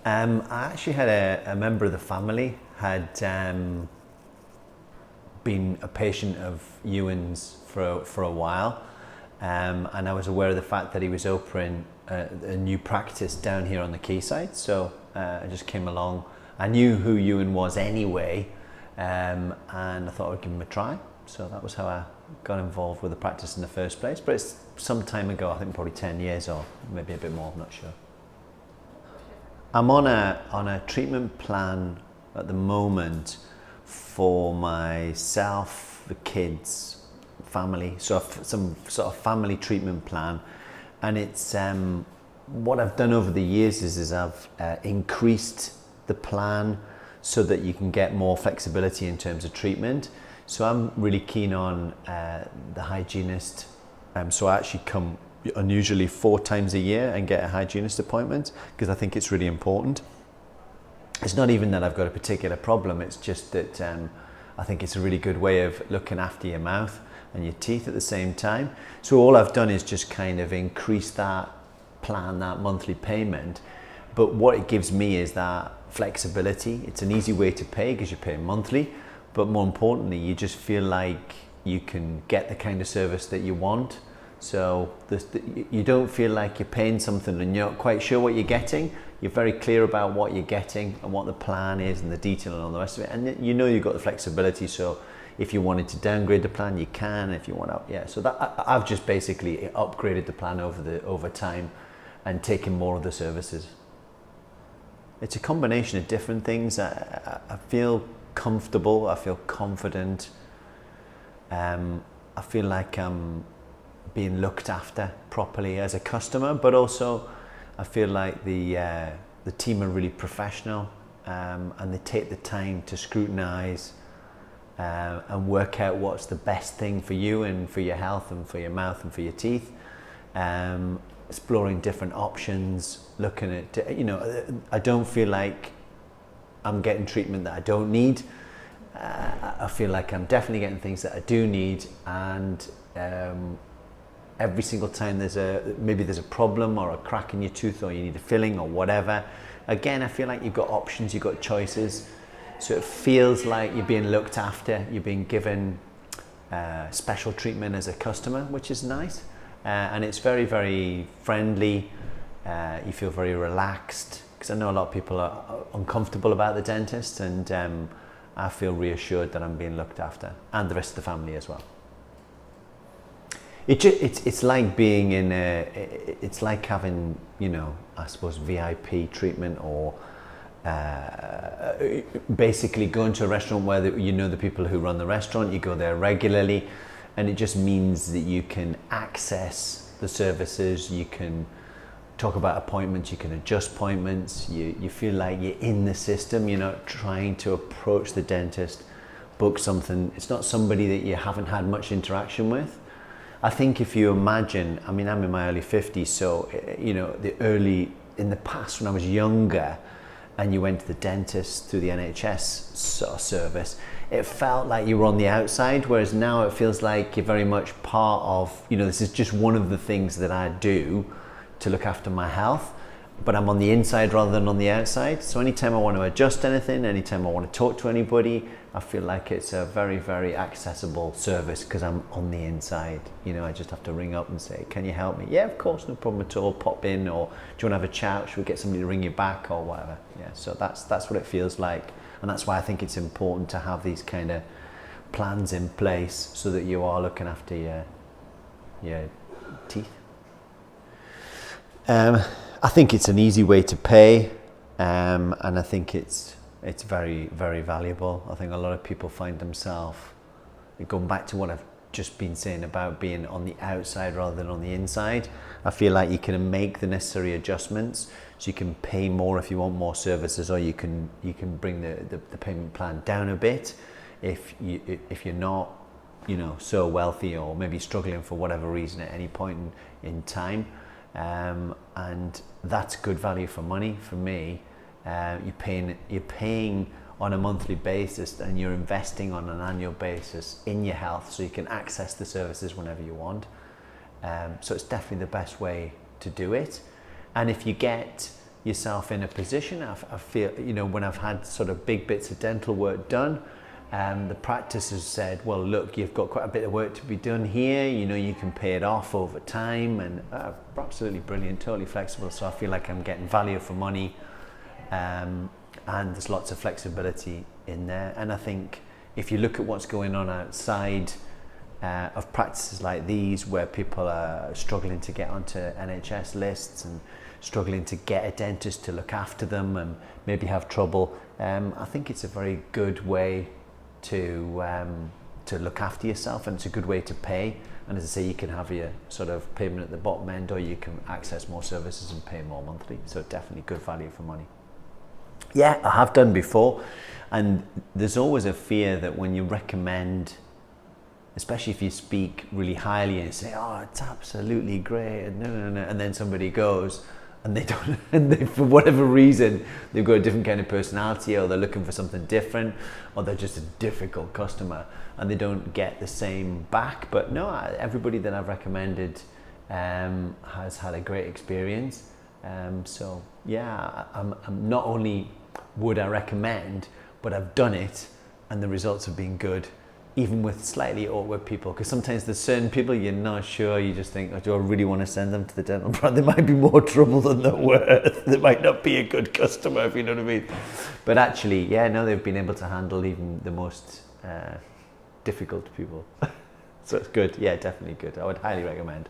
I actually had a member of the family had been a patient of Ewan's for a while, and I was aware of the fact that he was opening a new practice down here on the quayside. So I just came along. I knew who Ewan was anyway, and I thought I'd give him a try. So that was how I got involved with the practice in the first place. But it's some time ago, I think probably 10 years or maybe a bit more, I'm not sure. I'm on a treatment plan at the moment for myself, the kids, family, so some sort of family treatment plan. And it's what I've done over the years is I've increased the plan so that you can get more flexibility in terms of treatment. So I'm really keen on the hygienist. So I actually come unusually 4 times a year and get a hygienist appointment because I think it's really important. It's not even that I've got a particular problem, it's just that I think it's a really good way of looking after your mouth and your teeth at the same time. So all I've done is just kind of increase that plan, that monthly payment. But what it gives me is that flexibility. It's an easy way to pay because you pay monthly, but more importantly, you just feel like you can get the kind of service that you want. So you don't feel like you're paying something and you're not quite sure what you're getting. You're very clear about what you're getting and what the plan is and the detail and all the rest of it. And you know you've got the flexibility. So if you wanted to downgrade the plan, you can. If you want to, yeah. So that I've just basically upgraded the plan over time and taken more of the services. It's a combination of different things. I feel comfortable. I feel confident. I feel like I'm being looked after properly as a customer, but also I feel like the team are really professional, and they take the time to scrutinize and work out what's the best thing for you and for your health and for your mouth and for your teeth. Exploring different options, looking at, I don't feel like I'm getting treatment that I don't need. I feel like I'm definitely getting things that I do need, and every single time there's a problem or a crack in your tooth or you need a filling or whatever, again, I feel like you've got options, you've got choices. So it feels like you're being looked after, you're being given special treatment as a customer, which is nice. And it's very, very friendly. You feel very relaxed, because I know a lot of people are uncomfortable about the dentist, and I feel reassured that I'm being looked after, and the rest of the family as well. It's like being in it's like having, I suppose, VIP treatment, or basically going to a restaurant where the people who run the restaurant, you go there regularly, and it just means that you can access the services, you can talk about appointments, you can adjust appointments, you feel like you're in the system, you're not trying to approach the dentist, book something. It's not somebody that you haven't had much interaction with. I think if you imagine, I'm in my early 50s, so, in the past when I was younger and you went to the dentist through the NHS sort of service, it felt like you were on the outside, whereas now it feels like you're very much part of, this is just one of the things that I do to look after my health, but I'm on the inside rather than on the outside. So anytime I want to adjust anything, anytime I want to talk to anybody, I feel like it's a very, very accessible service because I'm on the inside. I just have to ring up and say, can you help me? Yeah, of course, no problem at all. Pop in, or do you want to have a chat? Should we get somebody to ring you back or whatever? Yeah, so that's what it feels like. And that's why I think it's important to have these kind of plans in place so that you are looking after your teeth. I think it's an easy way to pay, and I think it's very, very valuable. I think a lot of people find themselves, going back to what I've just been saying about being on the outside rather than on the inside, I feel like you can make the necessary adjustments, so you can pay more if you want more services, or you can bring the payment plan down a bit if you're not so wealthy, or maybe struggling for whatever reason at any point in time. And that's good value for money for me. You're paying on a monthly basis, and you're investing on an annual basis in your health, so you can access the services whenever you want. So it's definitely the best way to do it. And if you get yourself in a position. I feel, when I've had sort of big bits of dental work done, the practice has said, well, look, you've got quite a bit of work to be done here, you can pay it off over time, and absolutely brilliant, totally flexible. So I feel like I'm getting value for money, and there's lots of flexibility in there. And I think if you look at what's going on outside of practices like these, where people are struggling to get onto NHS lists and struggling to get a dentist to look after them and maybe have trouble, I think it's a very good way to look after yourself, and it's a good way to pay. And as I say, you can have your sort of payment at the bottom end, or you can access more services and pay more monthly. So definitely good value for money. Yeah, I have done before, and there's always a fear that when you recommend, especially if you speak really highly and you say, oh, it's absolutely great, and no, and then somebody goes and they don't, and they, for whatever reason, they've got a different kind of personality, or they're looking for something different, or they're just a difficult customer and they don't get the same back. But no, everybody that I've recommended has had a great experience. So yeah, I'm not only would I recommend, but I've done it and the results have been good, even with slightly awkward people, because sometimes there's certain people you're not sure, you just think, oh, do I really want to send them to the dental practice? They might be more trouble than they're worth. They might not be a good customer, if you know what I mean. But actually, yeah, no, they've been able to handle even the most difficult people. So it's good, yeah, definitely good. I would highly recommend.